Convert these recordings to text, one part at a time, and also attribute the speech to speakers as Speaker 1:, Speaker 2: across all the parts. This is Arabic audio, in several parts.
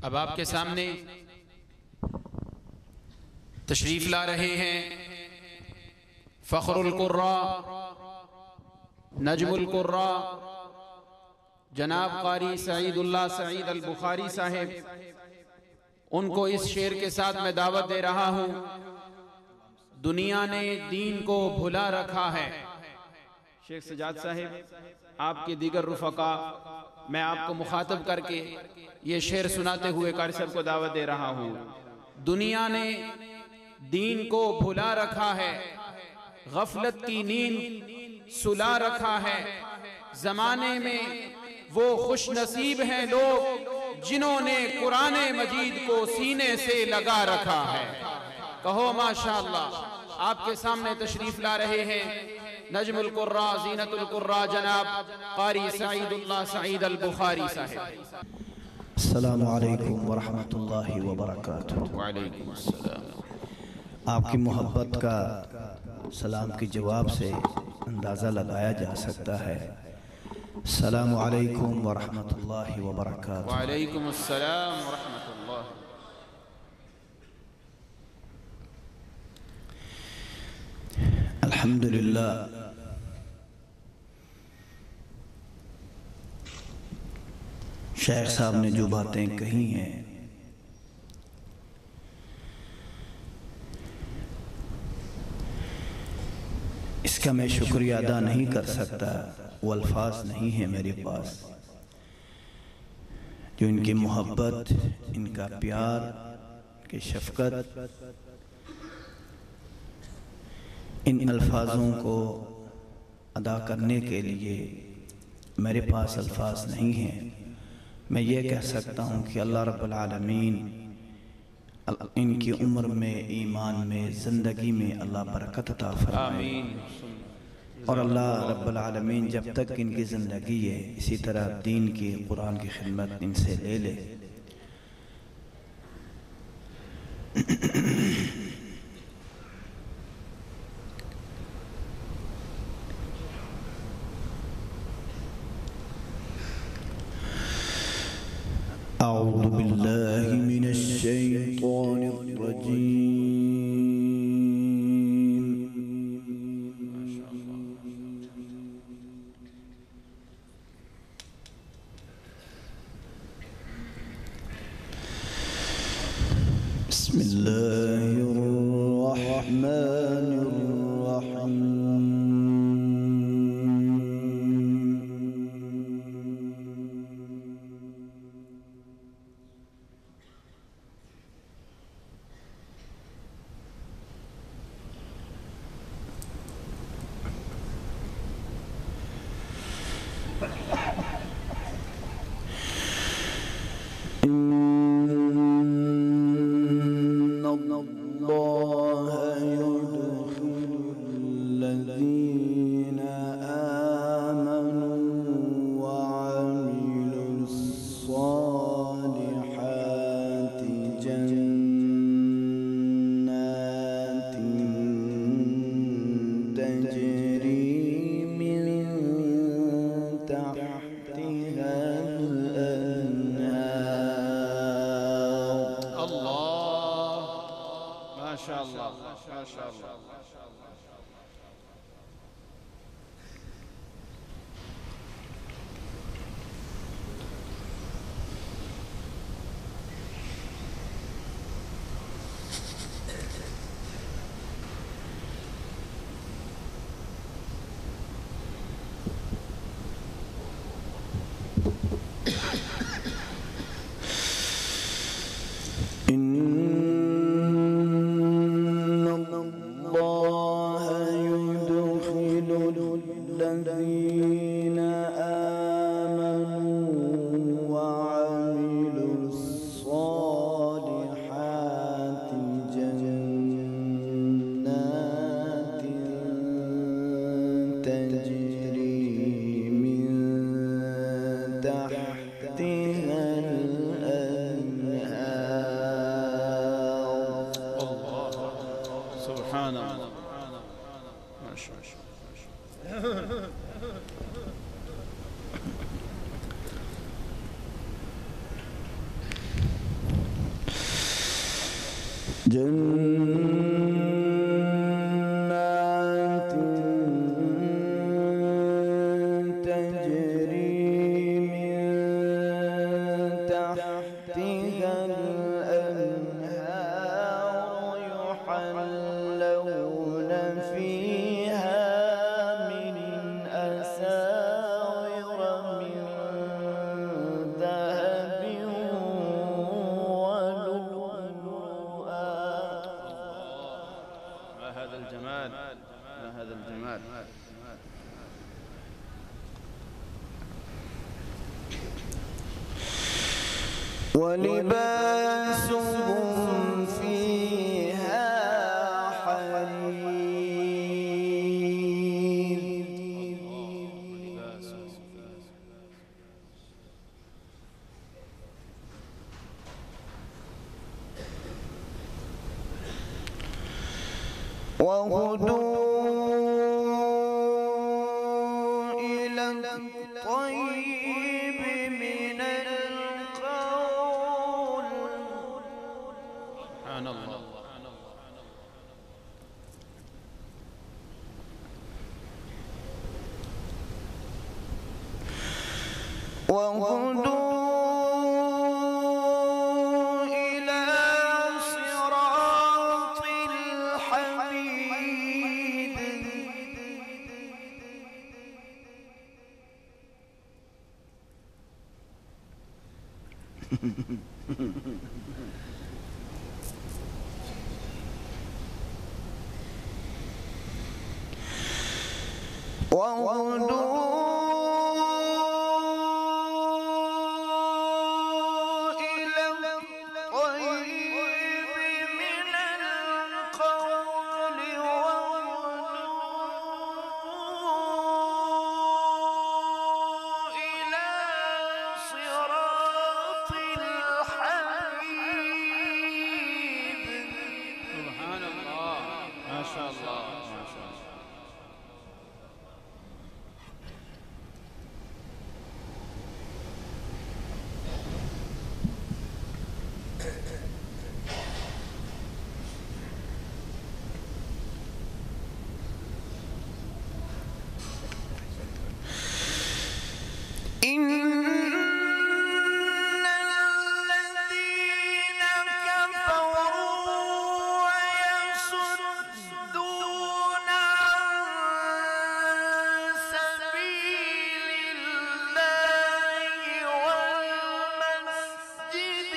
Speaker 1: अब आपके सामने तशरीफ ला रहे हैं फ़ख्रुल कुर्रा, नजमुल कुर्रा, जनाब क़ारी सईदुल्लाह सईद अल बुखारी साहिब। उनको इस शेर के साथ मैं दावत दे रहा हूँ। दुनिया ने दीन को भुला रखा है। शेख सजाद साहिब, आपके दीगर रुफ़क़ा, मैं आपको मुखातब करके ये शेर सुनाते हुए क़ारी साहब को दावत दे रहा हूँ। दुनिया ने दीन को भुला रखा है, गफलत की नींद सुला रखा है। जमाने में वो खुश नसीब हैं लोग जिन्होंने कुरान मजीद को सीने से लगा रखा है। कहो माशाअल्लाह। आपके सामने तशरीफ ला रहे हैं नजमुल कुर्रा, ज़ीनतुल कुर्रा, जनाब क़ारी सईदुल्लाह सईद अल बुखारी साहिब।
Speaker 2: अस्सलामु अलैकुम व रहमतुल्लाहि व बरकातुहू।
Speaker 1: वालेकुम अस्सलाम।
Speaker 2: आपकी मोहब्बत का सलाम के जवाब से अंदाज़ा लगाया जा सकता है। अस्सलामु अलैकुम व रहमतुल्लाहि व बरकातुहू।
Speaker 1: वालेकुम अस्सलाम व रहमतुल्लाह।
Speaker 2: अल्हम्दुलिल्लाह, शेख साहब ने जो बातें कही हैं इसका मैं शुक्रिया अदा नहीं कर सकता। वो अल्फाज नहीं है मेरे पास जो इनकी मोहब्बत, इनका प्यार, इनकी शफ़क़त, इन अल्फाजों को अदा करने के लिए मेरे पास अल्फाज नहीं हैं। मैं ये कह सकता हूँ कि अल्लाह रब्बुल आलमीन इनकी उम्र में, ईमान में, ज़िंदगी में अल्लाह बरकत अता फरमाए। और अल्लाह रब्बुल आलमीन जब तक इनकी ज़िंदगी है इसी तरह दीन की, कुरान की खिदमत इनसे ले ले। अऊज़ु बिल्लाहि मिनश शैतानिर रजीम। बिस्मिल्लाहिर रहमानिर रहीम। جنات تجري من تحتها الأنهار يحلون فيها من أساور من ذهب ولؤلؤا.
Speaker 1: ما هذا الجمال، ما هذا الجمال.
Speaker 2: ولباسهم فيها حرير. وهدوا إلى الطيب من القول.
Speaker 1: سبحان الله.
Speaker 2: وهدوا إلى صراط الحميد. وهدوا إلى الطيب من القول. وهدوا إلى صراط الحميد.
Speaker 1: سبحان الله، ما شاء الله، ما شاء الله.
Speaker 2: إن الذين كفروا ويصدون عن سبيل الله والمسجد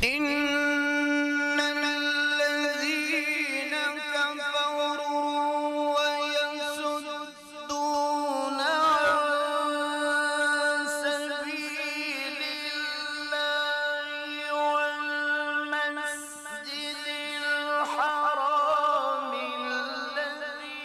Speaker 2: إن الذين كفروا ويصدون عن سبيل الله والمسجد الحرام الذي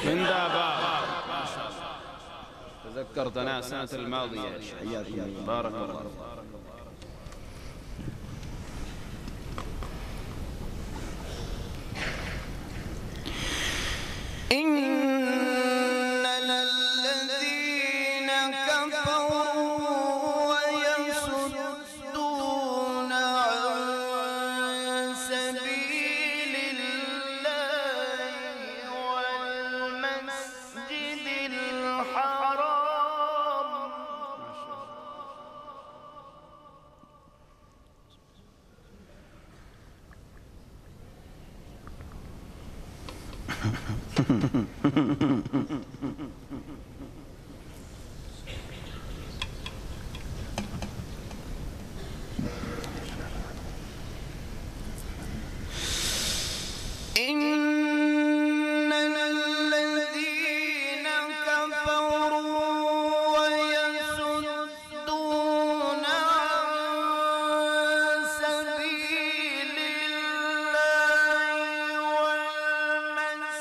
Speaker 1: زنداباد. تذكرت أنا السنة الماضية يا شيخ. حياكم الله. بارك الله.
Speaker 2: إن الذين كفروا ويصدون عن سبيل الله والمسجد الحرام إن الذين كفروا ويصدون عن سبيل الله والمسجد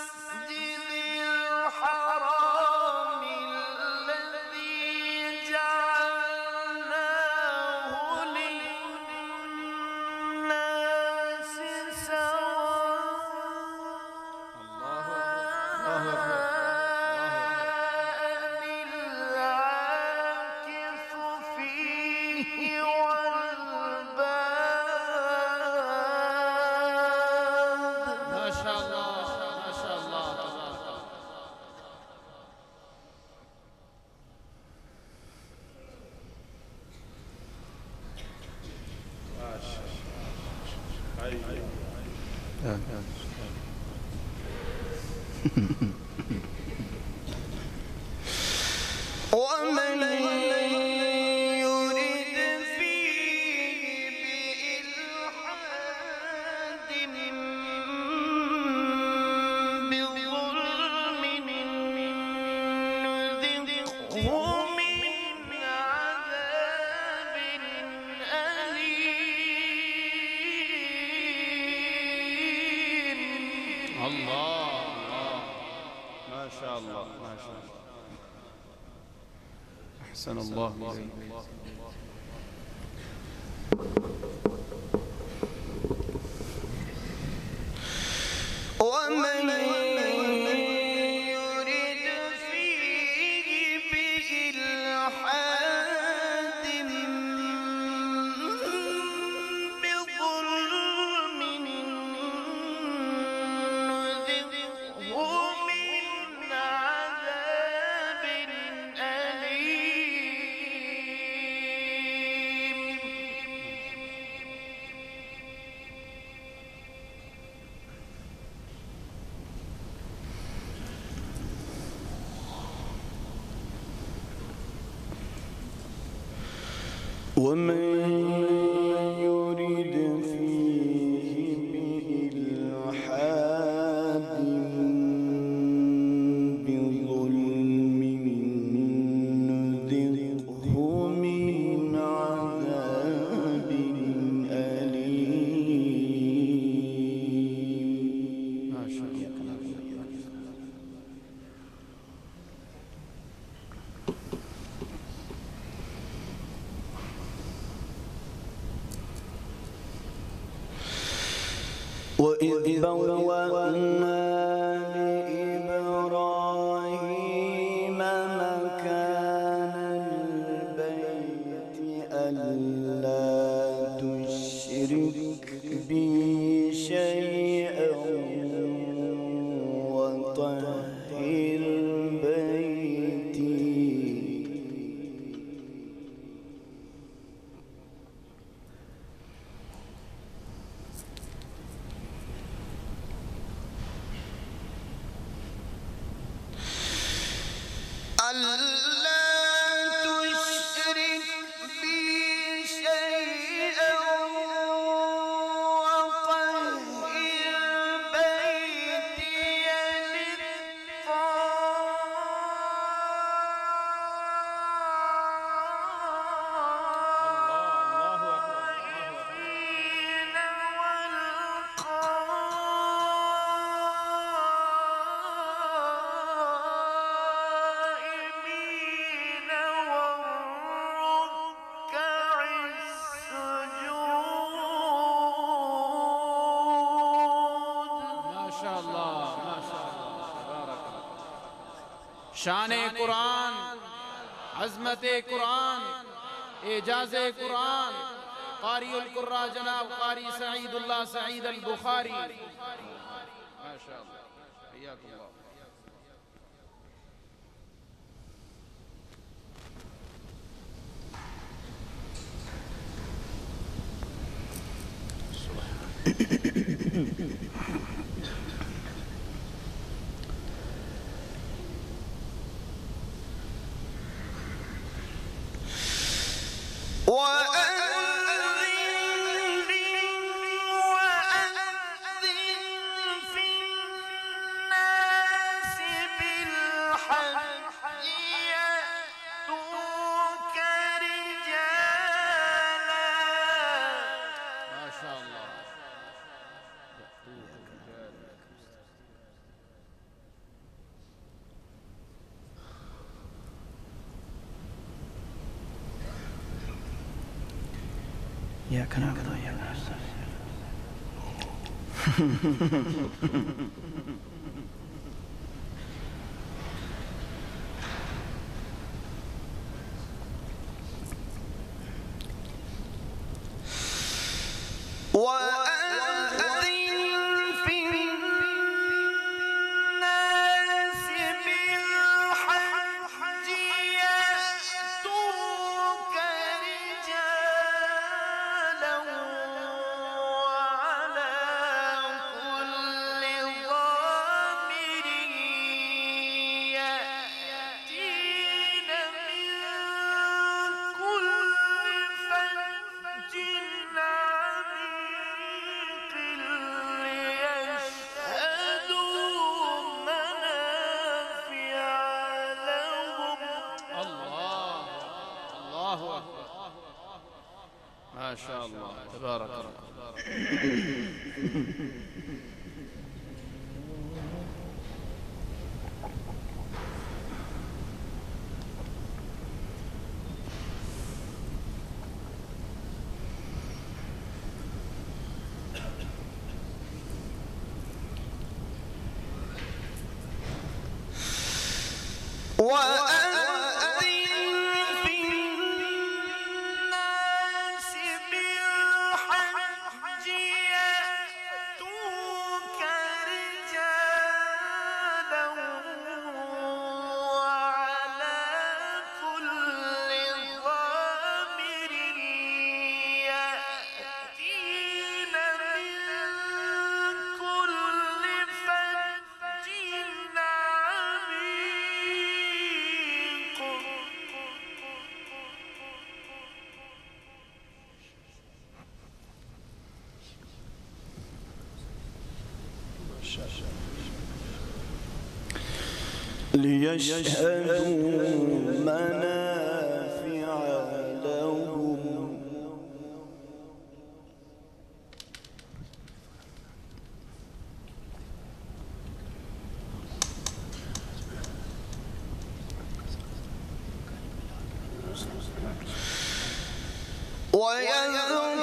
Speaker 2: الحرام الذي جعلناه للناس العاكف فيه والباد.
Speaker 1: ما شاء الله ما شاء الله.
Speaker 2: ومن يرد فيه بإلحاد بظلم نذقه من عذاب أليم.
Speaker 1: الله ما شاء الله ما شاء الله. أحسن الله إليك.
Speaker 2: ومن يرد فيه بإلحاد بظلم نذقه من عذاب أليم. ومن يرد فيه بإلحاد بظلم نذقه من عذاب أليم.
Speaker 1: ما شاء الله.
Speaker 2: وإذ بوأنا لإبراهيم مكان البيت ألا تشرك بي شيئا وطهر بيتي. ألا تشرك بي شيئا وطهر بيتي
Speaker 1: शान कुरान, अज़मत कुरान, एजाज़ कुरान, क़ारिउल क़ुर्रा जनाब क़ारी सईदुल्लाह सईद अल बुखारी। माशाअल्लाह, हय्याकुल्लाह।
Speaker 2: إياك نعبد وإياك نستعين.
Speaker 1: ما شاء الله تبارك الله.
Speaker 2: ليشهدوا منافع لهم ويذكر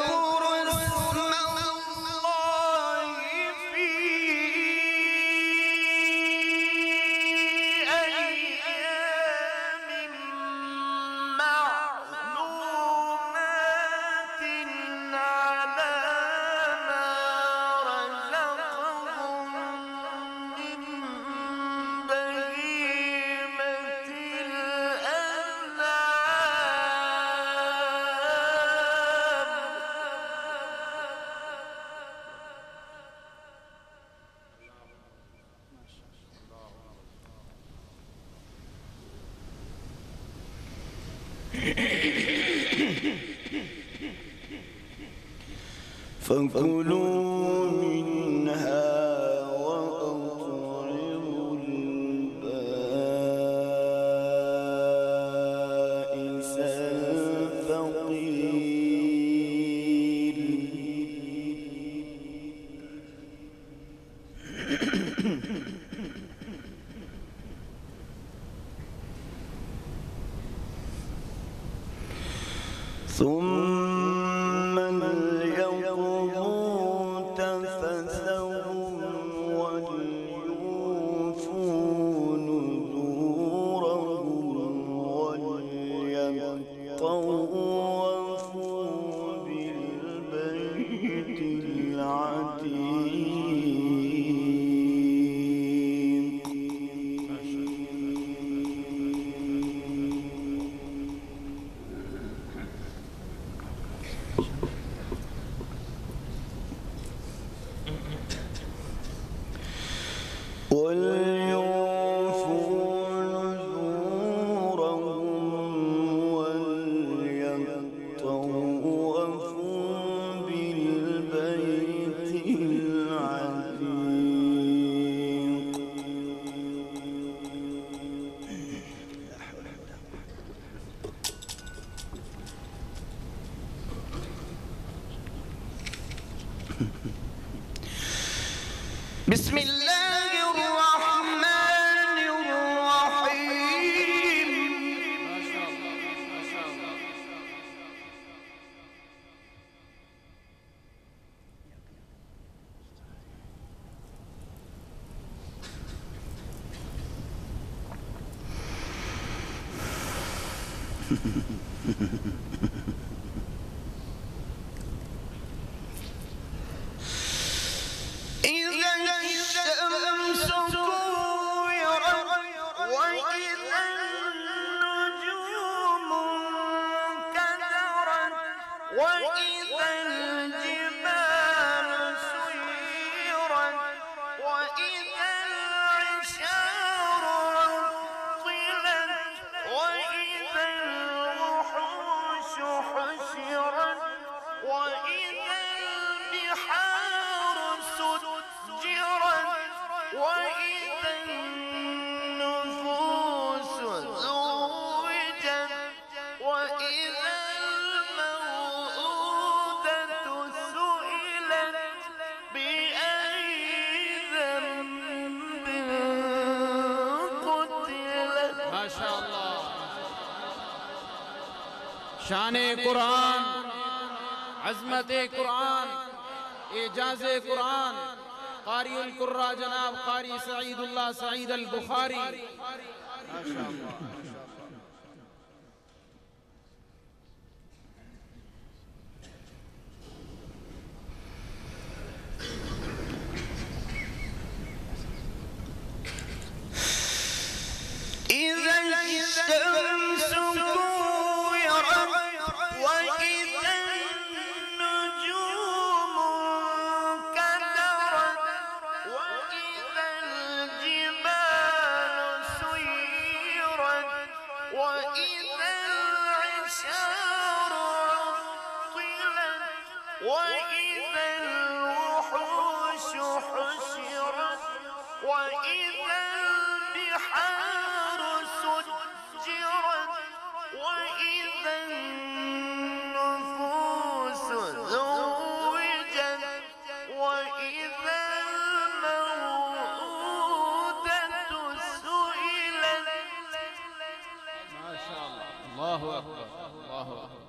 Speaker 2: فكلوا منها وأطعموا البائس الفقير ثم ليقضوا تفثيلا
Speaker 3: وليوفوا نذورهم وليطوفوا بالبيت العتيق. بسم الله الرحمن الرحيم.
Speaker 1: ما شاء الله ما شاء الله.
Speaker 3: إذا الشمس كورت وإذا النجوم انكدرت وإذا الجبال سيرت وإذا العشار عطلت وإذا الوحوش حشرت وإذا البحار سجرت وإذا النفوس زوجت وإذا الموءودة سئلت بأي ذنب قتلت.
Speaker 1: ما شاء الله. शान कुरान, अजमत कुरान, एजाज कुरान, कारी उल कुर्रा जनाब कारी सईदुल्लाह सईद अल बुखारी। माशाअल्लाह।
Speaker 3: إذا الشمس كورت وإذا النجوم انكدرت وإذا الجبال سيرت وإذا العشار عطلت وإذا الوحوش حشرت وإذا البحار سجرت وإذا النفوس زوجت وإذا الموءودة سئلت.
Speaker 1: ما شاء الله. الله أكبر الله أكبر.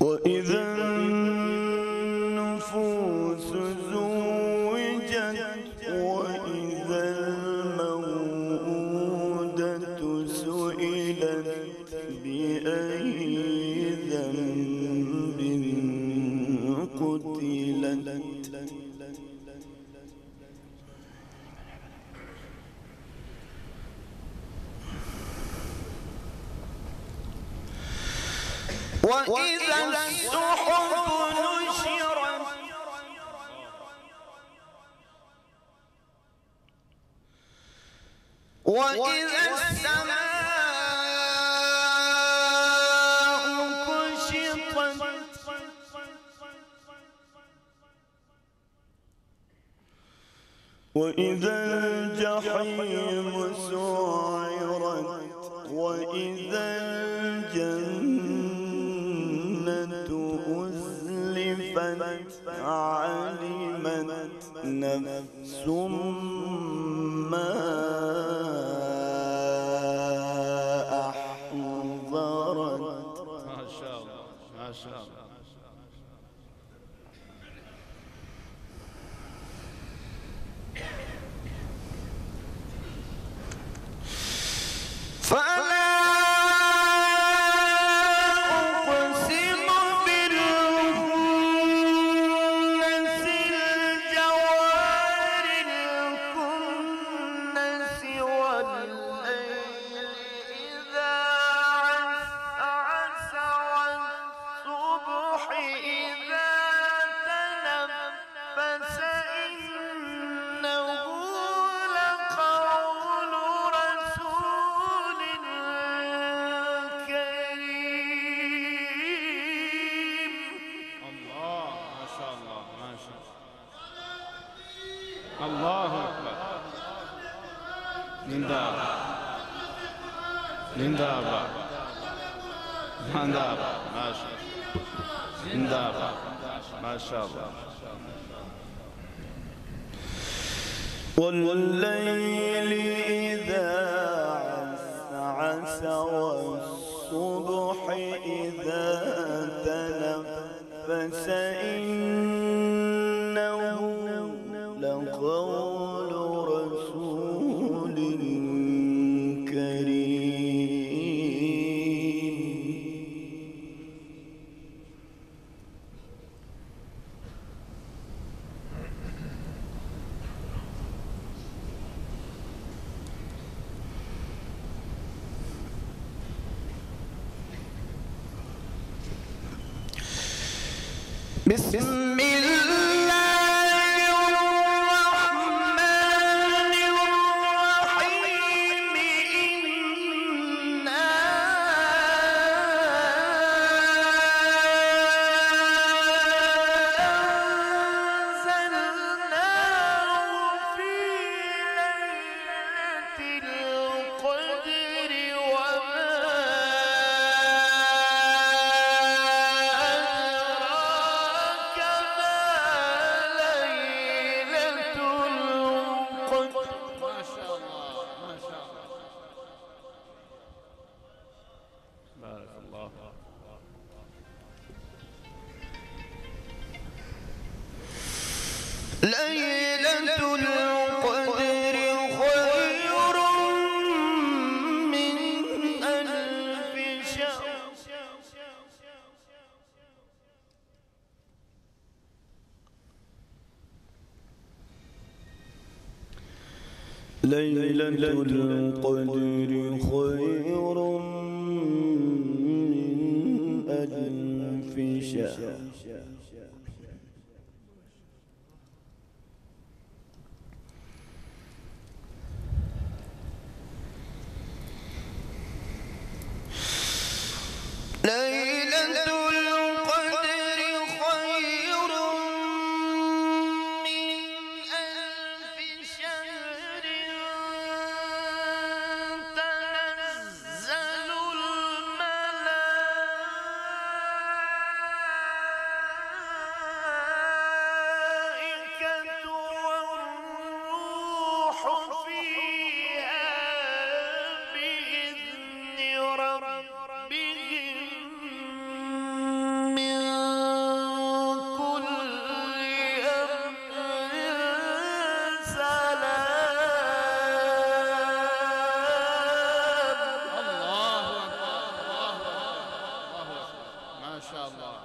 Speaker 3: وإذا النفوس زوجت وإذا الموءودة سئلت بأي ذنب قتلت. وإذا الصحف نشرت وإذا السماء كشطت وإذا الجحيم سعرت وإذا الجنة أزلفت علمت نفس ما أحضرت.
Speaker 1: ما شاء الله ما شاء الله.
Speaker 3: فلا أقسم بالخنس الجوار الكنس
Speaker 1: الله أكبر. जिंदाबाद जिंदाबाद जिंदाबाद माशाअल्लाह जिंदाबाद माशाअल्लाह।
Speaker 3: والليل إذا عسعس والصبح إذا تنفس إنه لقول رسول بسم الله الرحمن الرحيم إنا أنزلناه في ليلة القدر وما ليلة القدر خير من ألف شهر. ليلة القدر خير من ألف شهر. ليلة القدر خير من ألف شهر تنزل الملائكة والروح فيها بإذن ربهم من كل أمر سلام.
Speaker 1: الله أكبر الله أكبر ما شاء الله.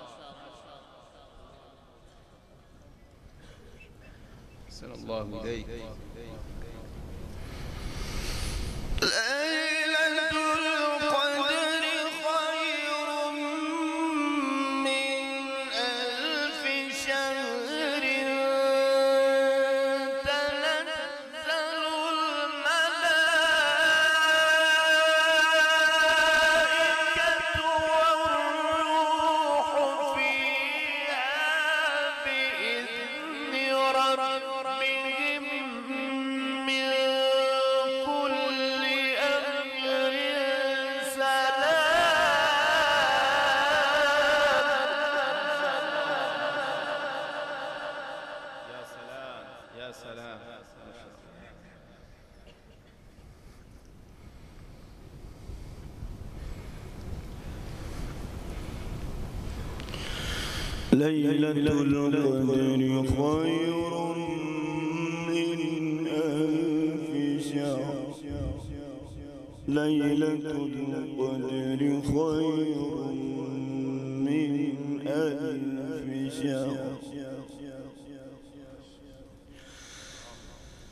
Speaker 1: أحسن الله إليك.
Speaker 3: ليلة القدر خير من ألف شهر تنزل الملائكة والروح فيها بإذن ربهم من كل أمر سلام.
Speaker 1: يا سلام يا سلام.
Speaker 3: ليلة القدر خير من ألف شهر. ليلة القدر خير من ألف شهر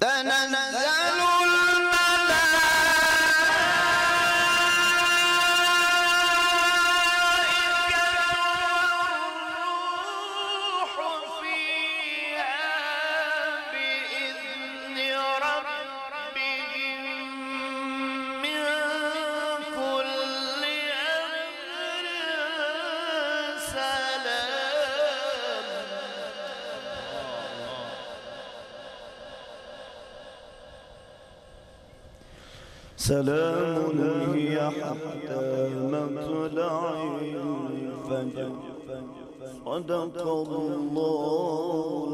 Speaker 3: تنزل سلام هي حتى مطلع الفجر. صدق الله